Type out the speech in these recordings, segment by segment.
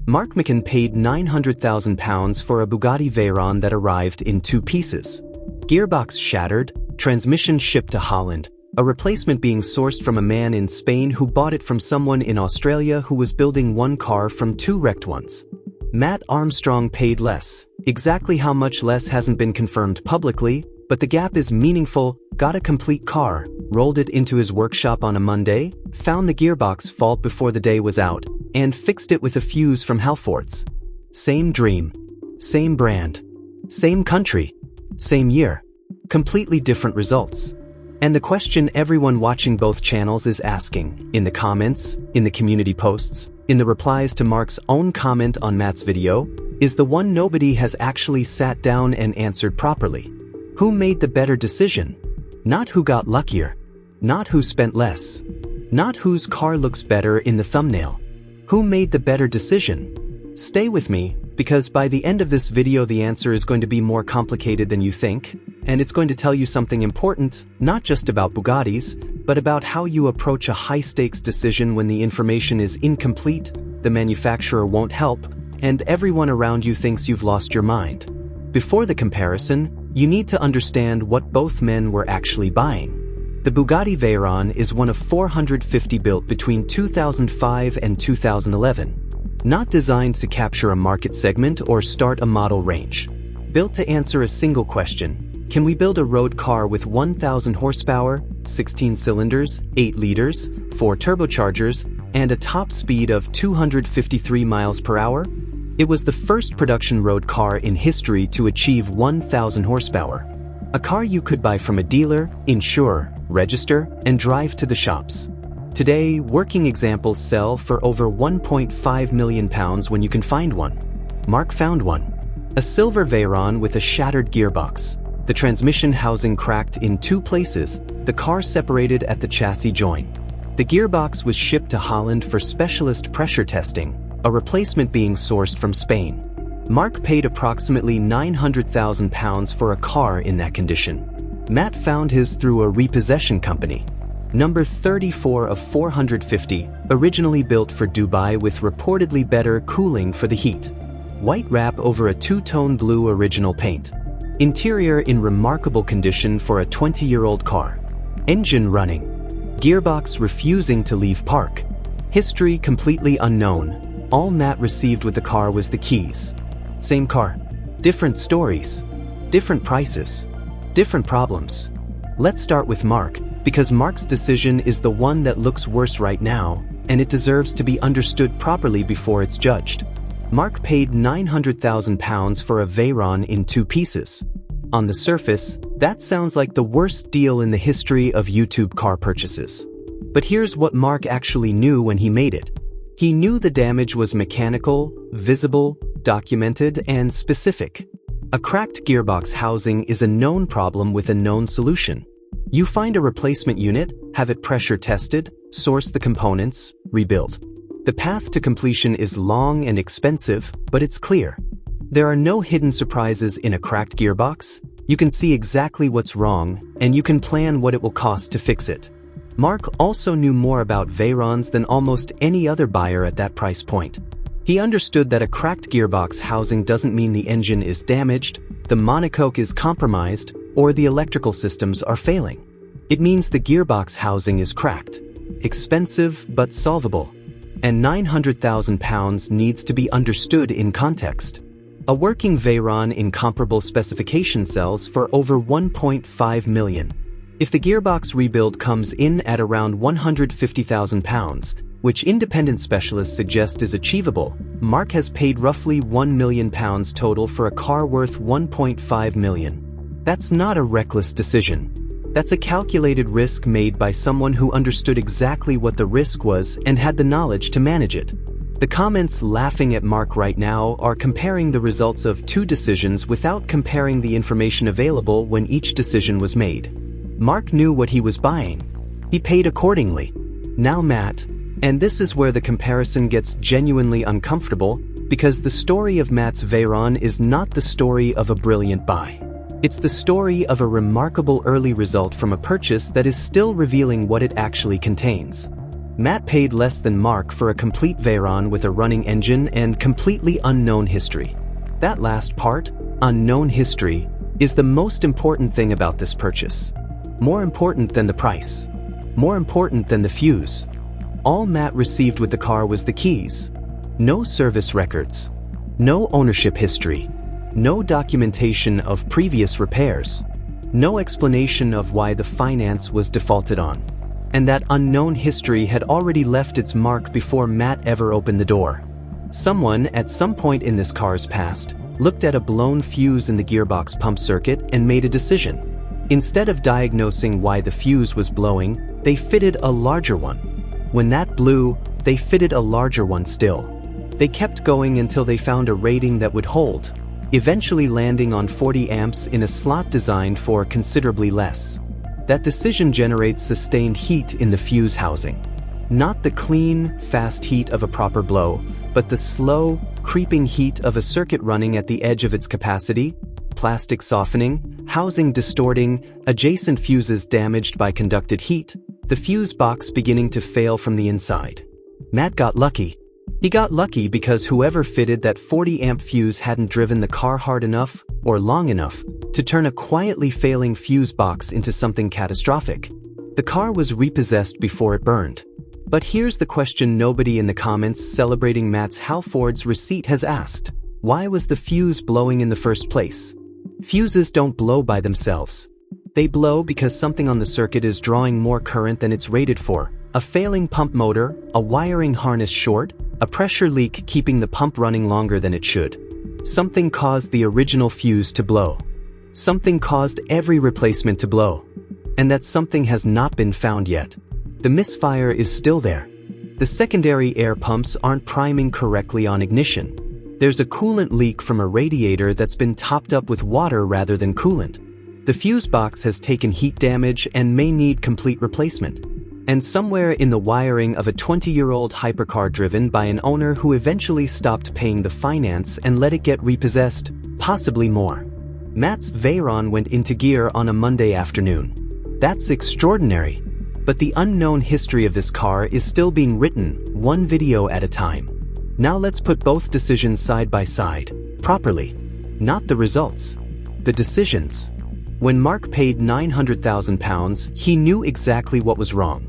Mark McCann paid £900,000 for a Bugatti Veyron that arrived in 2 pieces. Gearbox shattered, transmission shipped to Holland, a replacement being sourced from a man in Spain who bought it from someone in Australia who was building one car from 2 wrecked ones. Matt Armstrong paid less. Exactly how much less hasn't been confirmed publicly, but the gap is meaningful. Got a complete car, rolled it into his workshop on a Monday, found the gearbox fault before the day was out, and fixed it with a fuse from Halfords. Same dream, same brand, same country, same year. Completely different results. And the question everyone watching both channels is asking, in the comments, in the community posts, in the replies to Mark's own comment on Matt's video, is the one nobody has actually sat down and answered properly. Who made the better decision? Not who got luckier. Not who spent less. Not whose car looks better in the thumbnail. Who made the better decision? Stay with me, because by the end of this video the answer is going to be more complicated than you think, and it's going to tell you something important, not just about Bugattis, but about how you approach a high-stakes decision when the information is incomplete, the manufacturer won't help, and everyone around you thinks you've lost your mind. Before the comparison, you need to understand what both men were actually buying. The Bugatti Veyron is one of 450 built between 2005 and 2011. Not designed to capture a market segment or start a model range. Built to answer a single question: can we build a road car with 1,000 horsepower, 16 cylinders, 8 liters, 4 turbochargers, and a top speed of 253 miles per hour? It was the first production road car in history to achieve 1,000 horsepower. A car you could buy from a dealer, insure, register, and drive to the shops. Today, working examples sell for over £1.5 million when you can find one. Mark found one. A silver Veyron with a shattered gearbox. The transmission housing cracked in 2 places, the car separated at the chassis joint. The gearbox was shipped to Holland for specialist pressure testing, a replacement being sourced from Spain. Mark paid approximately £900,000 for a car in that condition. Matt found his through a repossession company. Number 34 of 450, originally built for Dubai with reportedly better cooling for the heat. White wrap over a 2-tone blue original paint. Interior in remarkable condition for a 20-year-old car. Engine running. Gearbox refusing to leave park. History completely unknown. All Matt received with the car was the keys. Same car. Different stories. Different prices. Different problems. Let's start with Mark, because Mark's decision is the one that looks worse right now, and it deserves to be understood properly before it's judged. Mark paid £900,000 for a Veyron in 2 pieces. On the surface, that sounds like the worst deal in the history of YouTube car purchases. But here's what Mark actually knew when he made it. He knew the damage was mechanical, visible, documented, and specific. A cracked gearbox housing is a known problem with a known solution. You find a replacement unit, have it pressure tested, source the components, rebuild. The path to completion is long and expensive, but it's clear. There are no hidden surprises in a cracked gearbox. You can see exactly what's wrong, and you can plan what it will cost to fix it. Mark also knew more about Veyrons than almost any other buyer at that price point. He understood that a cracked gearbox housing doesn't mean the engine is damaged, the monocoque is compromised, or the electrical systems are failing. It means the gearbox housing is cracked. Expensive but solvable. And £900,000 needs to be understood in context. A working Veyron in comparable specification sells for over £1.5 million. If the gearbox rebuild comes in at around £150,000, which independent specialists suggest is achievable, Mark has paid roughly £1 million total for a car worth £1.5 million. That's not a reckless decision. That's a calculated risk made by someone who understood exactly what the risk was and had the knowledge to manage it. The comments laughing at Mark right now are comparing the results of 2 decisions without comparing the information available when each decision was made. Mark knew what he was buying. He paid accordingly. Now Matt, and this is where the comparison gets genuinely uncomfortable, because the story of Matt's Veyron is not the story of a brilliant buy. It's the story of a remarkable early result from a purchase that is still revealing what it actually contains. Matt paid less than Mark for a complete Veyron with a running engine and completely unknown history. That last part, unknown history, is the most important thing about this purchase. More important than the price. More important than the fuse. All Matt received with the car was the keys. No service records. No ownership history. No documentation of previous repairs. No explanation of why the finance was defaulted on. And that unknown history had already left its mark before Matt ever opened the door. Someone, at some point in this car's past, looked at a blown fuse in the gearbox pump circuit and made a decision. Instead of diagnosing why the fuse was blowing, they fitted a larger one. When that blew, they fitted a larger one still. They kept going until they found a rating that would hold, eventually landing on 40 amps in a slot designed for considerably less. That decision generates sustained heat in the fuse housing. Not the clean, fast heat of a proper blow, but the slow, creeping heat of a circuit running at the edge of its capacity, plastic softening, housing distorting, adjacent fuses damaged by conducted heat, the fuse box beginning to fail from the inside. Matt got lucky. He got lucky because whoever fitted that 40 amp fuse hadn't driven the car hard enough, or long enough, to turn a quietly failing fuse box into something catastrophic. The car was repossessed before it burned. But here's the question nobody in the comments celebrating Matt's How Ford's receipt has asked. Why was the fuse blowing in the first place? Fuses don't blow by themselves. They blow because something on the circuit is drawing more current than it's rated for. A failing pump motor, a wiring harness short, a pressure leak keeping the pump running longer than it should. Something caused the original fuse to blow. Something caused every replacement to blow. And that something has not been found yet. The misfire is still there. The secondary air pumps aren't priming correctly on ignition. There's a coolant leak from a radiator that's been topped up with water rather than coolant. The fuse box has taken heat damage and may need complete replacement. And somewhere in the wiring of a 20-year-old hypercar driven by an owner who eventually stopped paying the finance and let it get repossessed, possibly more. Matt's Veyron went into gear on a Monday afternoon. That's extraordinary. But the unknown history of this car is still being written, one video at a time. Now let's put both decisions side by side, properly. Not the results. The decisions. When Mark paid £900,000, he knew exactly what was wrong.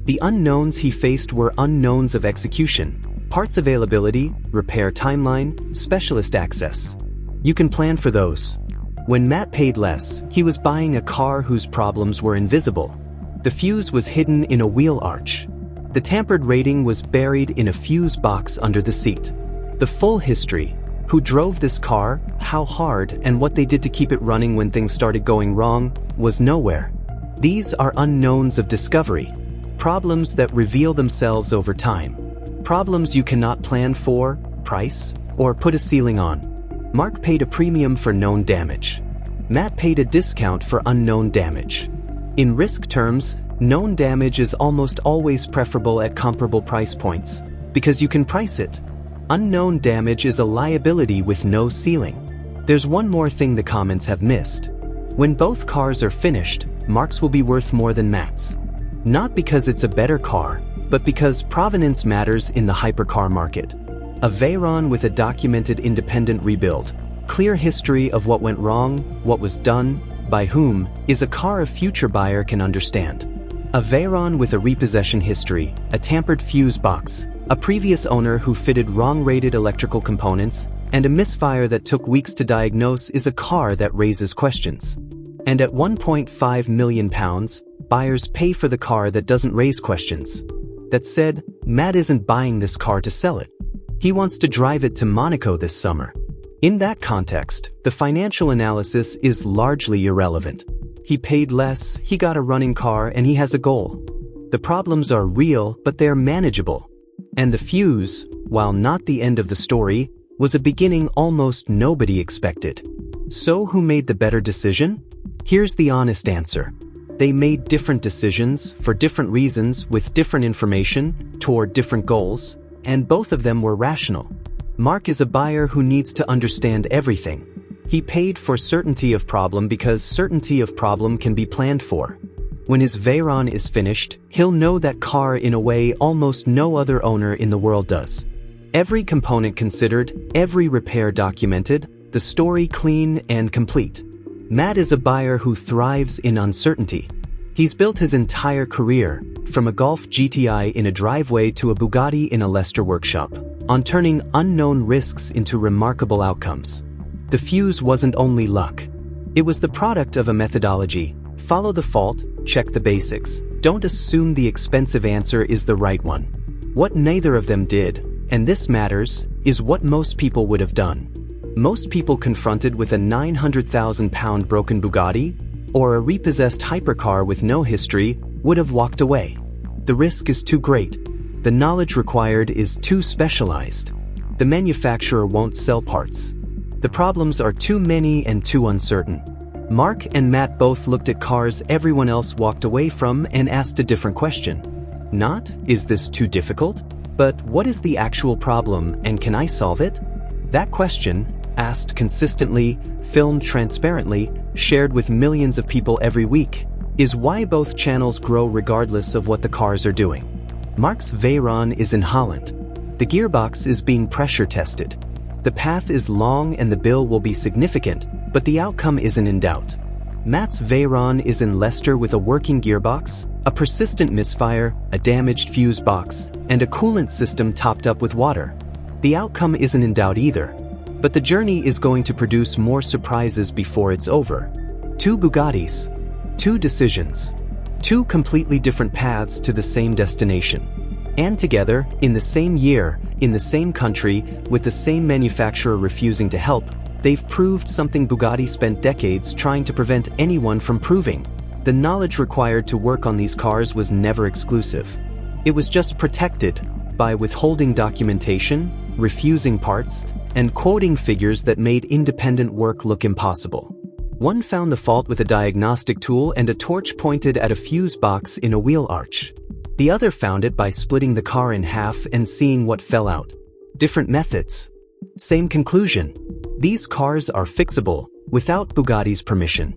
The unknowns he faced were unknowns of execution, parts availability, repair timeline, specialist access. You can plan for those. When Matt paid less, he was buying a car whose problems were invisible. The fuse was hidden in a wheel arch. The tampered rating was buried in a fuse box under the seat. The full history, who drove this car, how hard, and what they did to keep it running when things started going wrong, was nowhere. These are unknowns of discovery. Problems that reveal themselves over time. Problems you cannot plan for, price, or put a ceiling on. Mark paid a premium for known damage. Matt paid a discount for unknown damage. In risk terms, known damage is almost always preferable at comparable price points, because you can price it. Unknown damage is a liability with no ceiling. There's one more thing the comments have missed. When both cars are finished, Mark's will be worth more than Matt's. Not because it's a better car, but because provenance matters in the hypercar market. A Veyron with a documented independent rebuild, clear history of what went wrong, what was done, by whom, is a car a future buyer can understand. A Veyron with a repossession history, a tampered fuse box, a previous owner who fitted wrong-rated electrical components, and a misfire that took weeks to diagnose is a car that raises questions. And at £1.5 million, buyers pay for the car that doesn't raise questions. That said, Matt isn't buying this car to sell it. He wants to drive it to Monaco this summer. In that context, the financial analysis is largely irrelevant. He paid less, he got a running car, and he has a goal. The problems are real, but they're manageable. And the fuse, while not the end of the story, was a beginning almost nobody expected. So who made the better decision? Here's the honest answer. They made different decisions, for different reasons, with different information, toward different goals, and both of them were rational. Mark is a buyer who needs to understand everything. He paid for certainty of problem because certainty of problem can be planned for. When his Veyron is finished, he'll know that car in a way almost no other owner in the world does. Every component considered, every repair documented, the story clean and complete. Matt is a buyer who thrives in uncertainty. He's built his entire career, from a Golf GTI in a driveway to a Bugatti in a Leicester workshop, on turning unknown risks into remarkable outcomes. The fuse wasn't only luck. It was the product of a methodology. Follow the fault, check the basics. Don't assume the expensive answer is the right one. What neither of them did, and this matters, is what most people would have done. Most people confronted with a 900,000-pound broken Bugatti or a repossessed hypercar with no history would have walked away. The risk is too great. The knowledge required is too specialized. The manufacturer won't sell parts. The problems are too many and too uncertain. Mark and Matt both looked at cars everyone else walked away from and asked a different question. Not, is this too difficult? But what is the actual problem and can I solve it? That question, asked consistently, filmed transparently, shared with millions of people every week, is why both channels grow regardless of what the cars are doing. Mark's Veyron is in Holland. The gearbox is being pressure tested. The path is long and the bill will be significant, but the outcome isn't in doubt. Matt's Veyron is in Leicester with a working gearbox, a persistent misfire, a damaged fuse box, and a coolant system topped up with water. The outcome isn't in doubt either, but the journey is going to produce more surprises before it's over. 2 Bugattis, 2 decisions, 2 completely different paths to the same destination. And together, in the same year, in the same country, with the same manufacturer refusing to help, they've proved something Bugatti spent decades trying to prevent anyone from proving. The knowledge required to work on these cars was never exclusive. It was just protected by withholding documentation, refusing parts, and quoting figures that made independent work look impossible. One found the fault with a diagnostic tool and a torch pointed at a fuse box in a wheel arch. The other found it by splitting the car in half and seeing what fell out. Different methods. Same conclusion. These cars are fixable, without Bugatti's permission.